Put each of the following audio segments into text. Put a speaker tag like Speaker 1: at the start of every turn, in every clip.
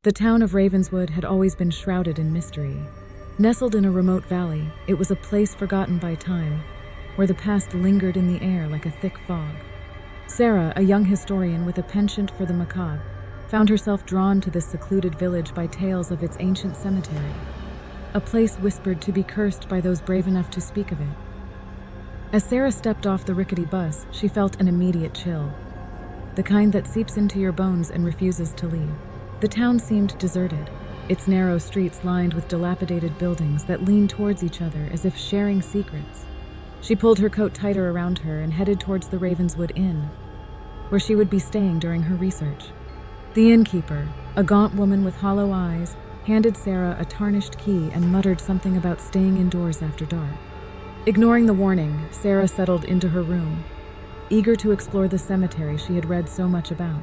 Speaker 1: The town of Ravenswood had always been shrouded in mystery. Nestled in a remote valley, it was a place forgotten by time, where the past lingered in the air like a thick fog. Sarah, a young historian with a penchant for the macabre, found herself drawn to this secluded village by tales of its ancient cemetery, a place whispered to be cursed by those brave enough to speak of it. As Sarah stepped off the rickety bus, she felt an immediate chill, the kind that seeps into your bones and refuses to leave. The town seemed deserted, its narrow streets lined with dilapidated buildings that leaned towards each other as if sharing secrets. She pulled her coat tighter around her and headed towards the Ravenswood Inn, where she would be staying during her research. The innkeeper, a gaunt woman with hollow eyes, handed Sarah a tarnished key and muttered something about staying indoors after dark. Ignoring the warning, Sarah settled into her room, eager to explore the cemetery she had read so much about.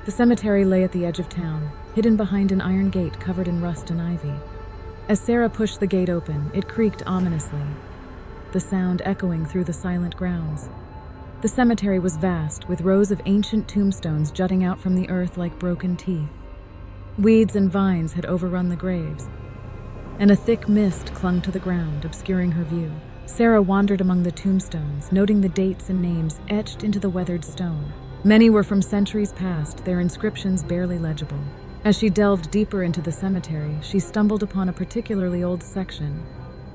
Speaker 1: The cemetery lay at the edge of town, hidden behind an iron gate covered in rust and ivy. As Sarah pushed the gate open, it creaked ominously, the sound echoing through the silent grounds. The cemetery was vast, with rows of ancient tombstones jutting out from the earth like broken teeth. Weeds and vines had overrun the graves, and a thick mist clung to the ground, obscuring her view. Sarah wandered among the tombstones, noting the dates and names etched into the weathered stone. Many were from centuries past, their inscriptions barely legible. As she delved deeper into the cemetery, she stumbled upon a particularly old section,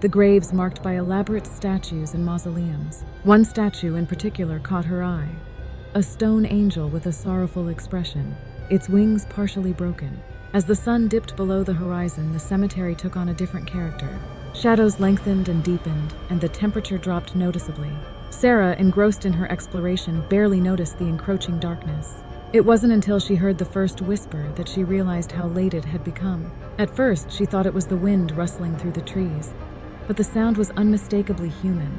Speaker 1: the graves marked by elaborate statues and mausoleums. One statue in particular caught her eye, a stone angel with a sorrowful expression, its wings partially broken. As the sun dipped below the horizon, the cemetery took on a different character. Shadows lengthened and deepened, and the temperature dropped noticeably. Sarah, engrossed in her exploration, barely noticed the encroaching darkness. It wasn't until she heard the first whisper that she realized how late it had become. At first, she thought it was the wind rustling through the trees, but the sound was unmistakably human,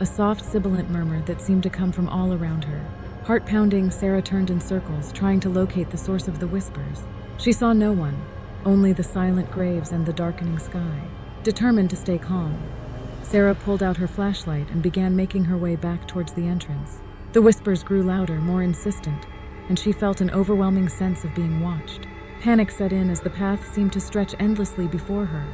Speaker 1: a soft, sibilant murmur that seemed to come from all around her. Heart-pounding, Sarah turned in circles, trying to locate the source of the whispers. She saw no one, only the silent graves and the darkening sky. Determined to stay calm, Sarah pulled out her flashlight and began making her way back towards the entrance. The whispers grew louder, more insistent, and she felt an overwhelming sense of being watched. Panic set in as the path seemed to stretch endlessly before her,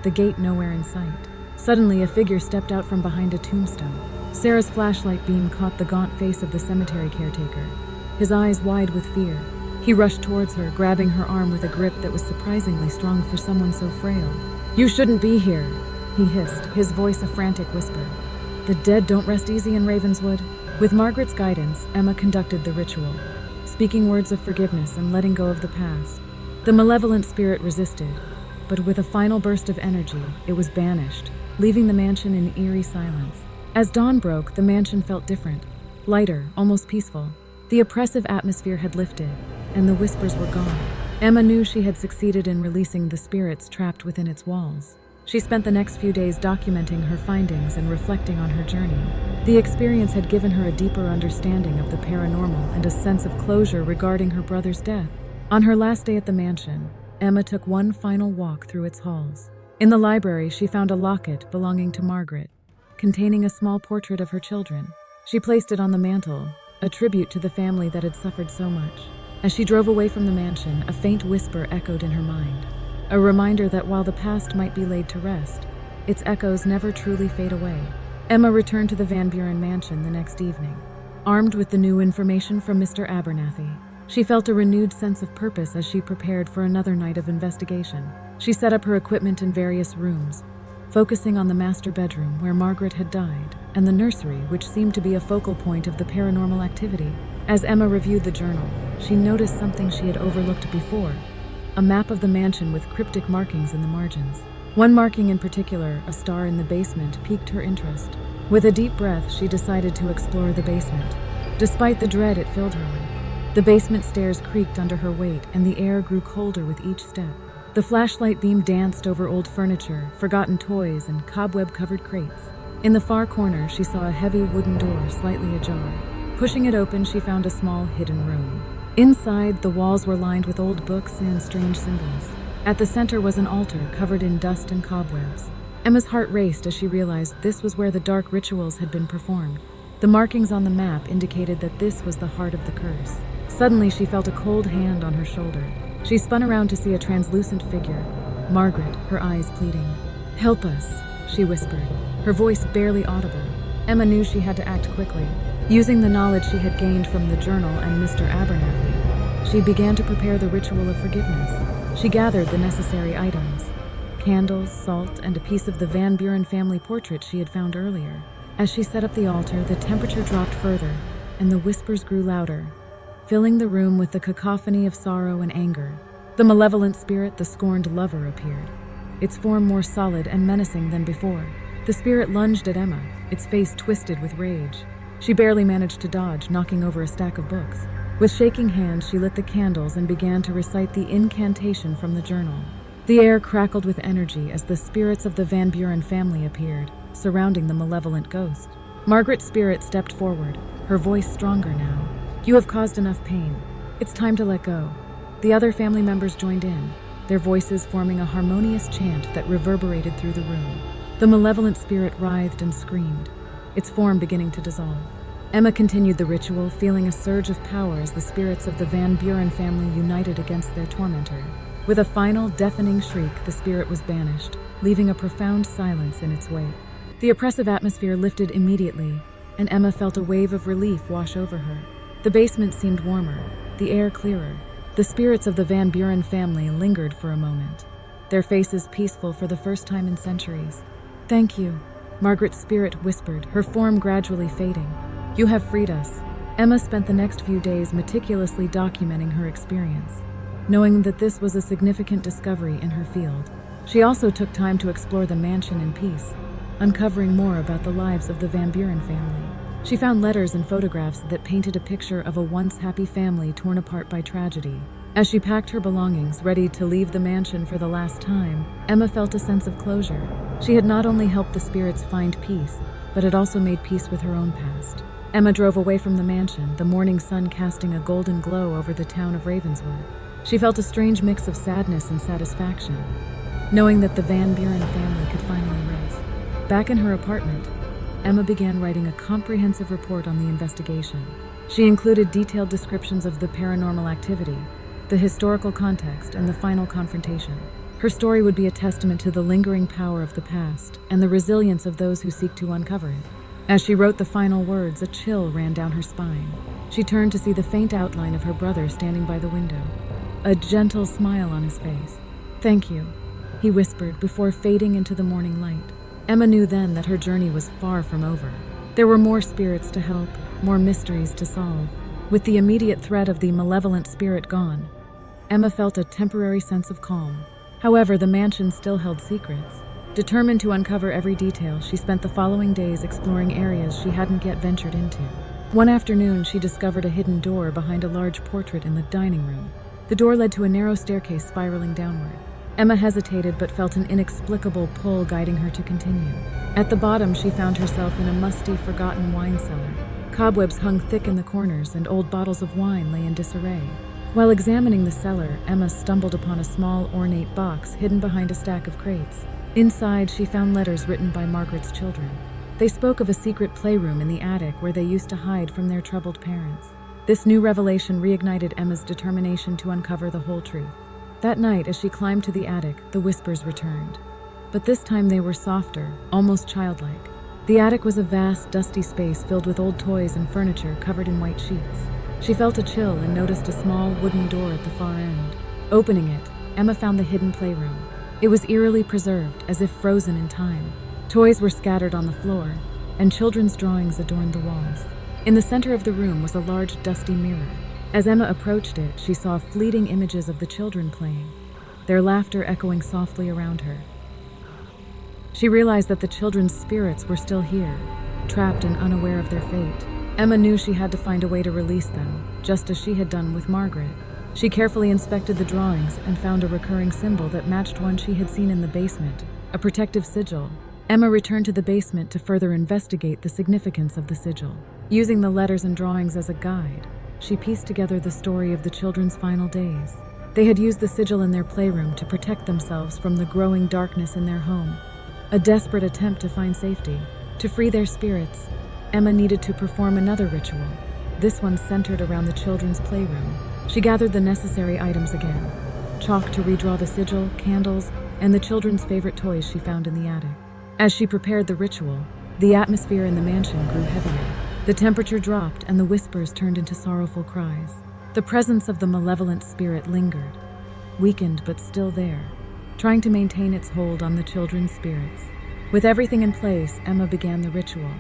Speaker 1: the gate nowhere in sight. Suddenly, a figure stepped out from behind a tombstone. Sarah's flashlight beam caught the gaunt face of the cemetery caretaker, his eyes wide with fear. He rushed towards her, grabbing her arm with a grip that was surprisingly strong for someone so frail. "You shouldn't be here," he hissed, his voice a frantic whisper. "The dead don't rest easy in Ravenswood." With Margaret's guidance, Emma conducted the ritual, speaking words of forgiveness and letting go of the past. The malevolent spirit resisted, but with a final burst of energy, it was banished, leaving the mansion in eerie silence. As dawn broke, the mansion felt different, lighter, almost peaceful. The oppressive atmosphere had lifted, and the whispers were gone. Emma knew she had succeeded in releasing the spirits trapped within its walls. She spent the next few days documenting her findings and reflecting on her journey. The experience had given her a deeper understanding of the paranormal and a sense of closure regarding her brother's death. On her last day at the mansion, Emma took one final walk through its halls. In the library, she found a locket belonging to Margaret, containing a small portrait of her children. She placed it on the mantle, a tribute to the family that had suffered so much. As she drove away from the mansion, a faint whisper echoed in her mind, a reminder that while the past might be laid to rest, its echoes never truly fade away. Emma returned to the Van Buren mansion the next evening, armed with the new information from Mr. Abernathy. She felt a renewed sense of purpose as she prepared for another night of investigation. She set up her equipment in various rooms, focusing on the master bedroom where Margaret had died, and the nursery, which seemed to be a focal point of the paranormal activity. As Emma reviewed the journal, she noticed something she had overlooked before, a map of the mansion with cryptic markings in the margins. One marking in particular, a star in the basement, piqued her interest. With a deep breath, she decided to explore the basement, despite the dread it filled her with. The basement stairs creaked under her weight, and the air grew colder with each step. The flashlight beam danced over old furniture, forgotten toys, and cobweb-covered crates. In the far corner, she saw a heavy wooden door slightly ajar. Pushing it open, she found a small hidden room. Inside, the walls were lined with old books and strange symbols. At the center was an altar covered in dust and cobwebs. Emma's heart raced as she realized this was where the dark rituals had been performed. The markings on the map indicated that this was the heart of the curse. Suddenly, she felt a cold hand on her shoulder. She spun around to see a translucent figure, Margaret, her eyes pleading. "Help us," she whispered, her voice barely audible. Emma knew she had to act quickly. Using the knowledge she had gained from the journal and Mr. Abernathy, she began to prepare the ritual of forgiveness. She gathered the necessary items: candles, salt, and a piece of the Van Buren family portrait she had found earlier. As she set up the altar, the temperature dropped further, and the whispers grew louder, filling the room with the cacophony of sorrow and anger. The malevolent spirit, the scorned lover, appeared, its form more solid and menacing than before. The spirit lunged at Emma, its face twisted with rage. She barely managed to dodge, knocking over a stack of books. With shaking hands, she lit the candles and began to recite the incantation from the journal. The air crackled with energy as the spirits of the Van Buren family appeared, surrounding the malevolent ghost. Margaret's spirit stepped forward, her voice stronger now. "You have caused enough pain. It's time to let go." The other family members joined in, their voices forming a harmonious chant that reverberated through the room. The malevolent spirit writhed and screamed, its form beginning to dissolve. Emma continued the ritual, feeling a surge of power as the spirits of the Van Buren family united against their tormentor. With a final, deafening shriek, the spirit was banished, leaving a profound silence in its wake. The oppressive atmosphere lifted immediately, and Emma felt a wave of relief wash over her. The basement seemed warmer, the air clearer. The spirits of the Van Buren family lingered for a moment, their faces peaceful for the first time in centuries. "Thank you," Margaret's spirit whispered, her form gradually fading. "You have freed us." Emma spent the next few days meticulously documenting her experience, knowing that this was a significant discovery in her field. She also took time to explore the mansion in peace, uncovering more about the lives of the Van Buren family. She found letters and photographs that painted a picture of a once happy family torn apart by tragedy. As she packed her belongings, ready to leave the mansion for the last time, Emma felt a sense of closure. She had not only helped the spirits find peace, but had also made peace with her own past. Emma drove away from the mansion, the morning sun casting a golden glow over the town of Ravenswood. She felt a strange mix of sadness and satisfaction, knowing that the Van Buren family could finally rest. Back in her apartment, Emma began writing a comprehensive report on the investigation. She included detailed descriptions of the paranormal activity, the historical context, and the final confrontation. Her story would be a testament to the lingering power of the past and the resilience of those who seek to uncover it. As she wrote the final words, a chill ran down her spine. She turned to see the faint outline of her brother standing by the window, a gentle smile on his face. "Thank you," he whispered before fading into the morning light. Emma knew then that her journey was far from over. There were more spirits to help, more mysteries to solve. With the immediate threat of the malevolent spirit gone, Emma felt a temporary sense of calm. However, the mansion still held secrets. Determined to uncover every detail, she spent the following days exploring areas she hadn't yet ventured into. One afternoon, she discovered a hidden door behind a large portrait in the dining room. The door led to a narrow staircase spiraling downward. Emma hesitated but felt an inexplicable pull guiding her to continue. At the bottom, she found herself in a musty, forgotten wine cellar. Cobwebs hung thick in the corners, and old bottles of wine lay in disarray. While examining the cellar, Emma stumbled upon a small, ornate box hidden behind a stack of crates. Inside, she found letters written by Margaret's children. They spoke of a secret playroom in the attic where they used to hide from their troubled parents. This new revelation reignited Emma's determination to uncover the whole truth. That night, as she climbed to the attic, the whispers returned. But this time they were softer, almost childlike. The attic was a vast, dusty space filled with old toys and furniture covered in white sheets. She felt a chill and noticed a small wooden door at the far end. Opening it, Emma found the hidden playroom. It was eerily preserved, as if frozen in time. Toys were scattered on the floor, and children's drawings adorned the walls. In the center of the room was a large, dusty mirror. As Emma approached it, she saw fleeting images of the children playing, their laughter echoing softly around her. She realized that the children's spirits were still here, trapped and unaware of their fate. Emma knew she had to find a way to release them, just as she had done with Margaret. She carefully inspected the drawings and found a recurring symbol that matched one she had seen in the basement, a protective sigil. Emma returned to the basement to further investigate the significance of the sigil. Using the letters and drawings as a guide, she pieced together the story of the children's final days. They had used the sigil in their playroom to protect themselves from the growing darkness in their home. A desperate attempt to find safety. To free their spirits, Emma needed to perform another ritual, this one centered around the children's playroom. She gathered the necessary items again: chalk to redraw the sigil, candles, and the children's favorite toys she found in the attic. As she prepared the ritual, the atmosphere in the mansion grew heavier. The temperature dropped and the whispers turned into sorrowful cries. The presence of the malevolent spirit lingered, weakened but still there, trying to maintain its hold on the children's spirits. With everything in place, Emma began the ritual,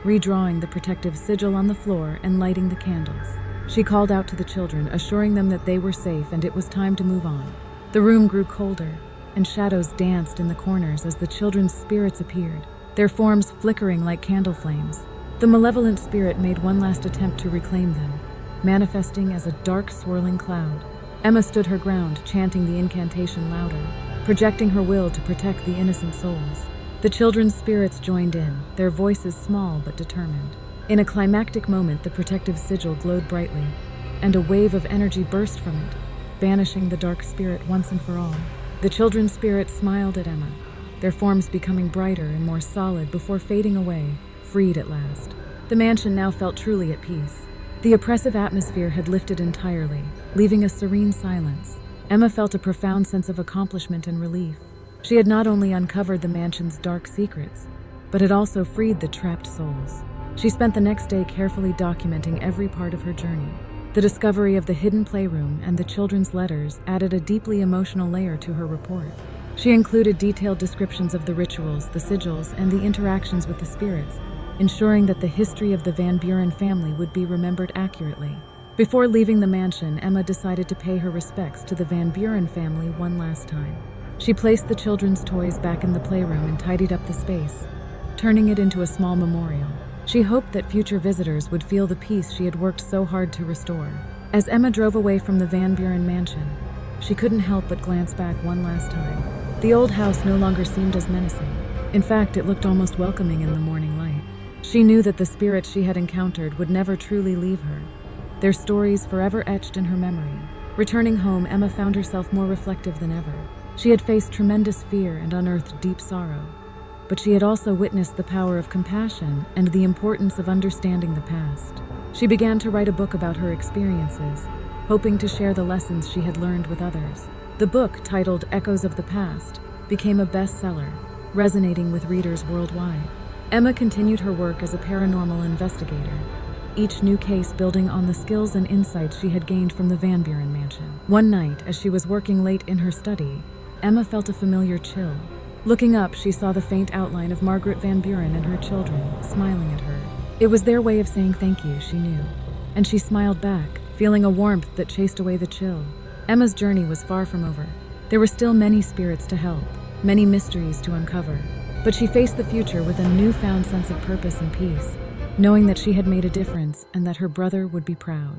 Speaker 1: redrawing the protective sigil on the floor and lighting the candles. She called out to the children, assuring them that they were safe and it was time to move on. The room grew colder, and shadows danced in the corners as the children's spirits appeared, their forms flickering like candle flames. The malevolent spirit made one last attempt to reclaim them, manifesting as a dark, swirling cloud. Emma stood her ground, chanting the incantation louder, projecting her will to protect the innocent souls. The children's spirits joined in, their voices small but determined. In a climactic moment, the protective sigil glowed brightly, and a wave of energy burst from it, banishing the dark spirit once and for all. The children's spirits smiled at Emma, their forms becoming brighter and more solid before fading away, freed at last. The mansion now felt truly at peace. The oppressive atmosphere had lifted entirely, leaving a serene silence. Emma felt a profound sense of accomplishment and relief. She had not only uncovered the mansion's dark secrets, but had also freed the trapped souls. She spent the next day carefully documenting every part of her journey. The discovery of the hidden playroom and the children's letters added a deeply emotional layer to her report. She included detailed descriptions of the rituals, the sigils, and the interactions with the spirits, ensuring that the history of the Van Buren family would be remembered accurately. Before leaving the mansion, Emma decided to pay her respects to the Van Buren family one last time. She placed the children's toys back in the playroom and tidied up the space, turning it into a small memorial. She hoped that future visitors would feel the peace she had worked so hard to restore. As Emma drove away from the Van Buren mansion, she couldn't help but glance back one last time. The old house no longer seemed as menacing. In fact, it looked almost welcoming in the morning light. She knew that the spirits she had encountered would never truly leave her, their stories forever etched in her memory. Returning home, Emma found herself more reflective than ever. She had faced tremendous fear and unearthed deep sorrow, but she had also witnessed the power of compassion and the importance of understanding the past. She began to write a book about her experiences, hoping to share the lessons she had learned with others. The book, titled Echoes of the Past, became a bestseller, resonating with readers worldwide. Emma continued her work as a paranormal investigator, each new case building on the skills and insights she had gained from the Van Buren mansion. One night, as she was working late in her study, Emma felt a familiar chill. Looking up, she saw the faint outline of Margaret Van Buren and her children, smiling at her. It was their way of saying thank you, she knew, and she smiled back, feeling a warmth that chased away the chill. Emma's journey was far from over. There were still many spirits to help, many mysteries to uncover, but she faced the future with a newfound sense of purpose and peace, knowing that she had made a difference and that her brother would be proud.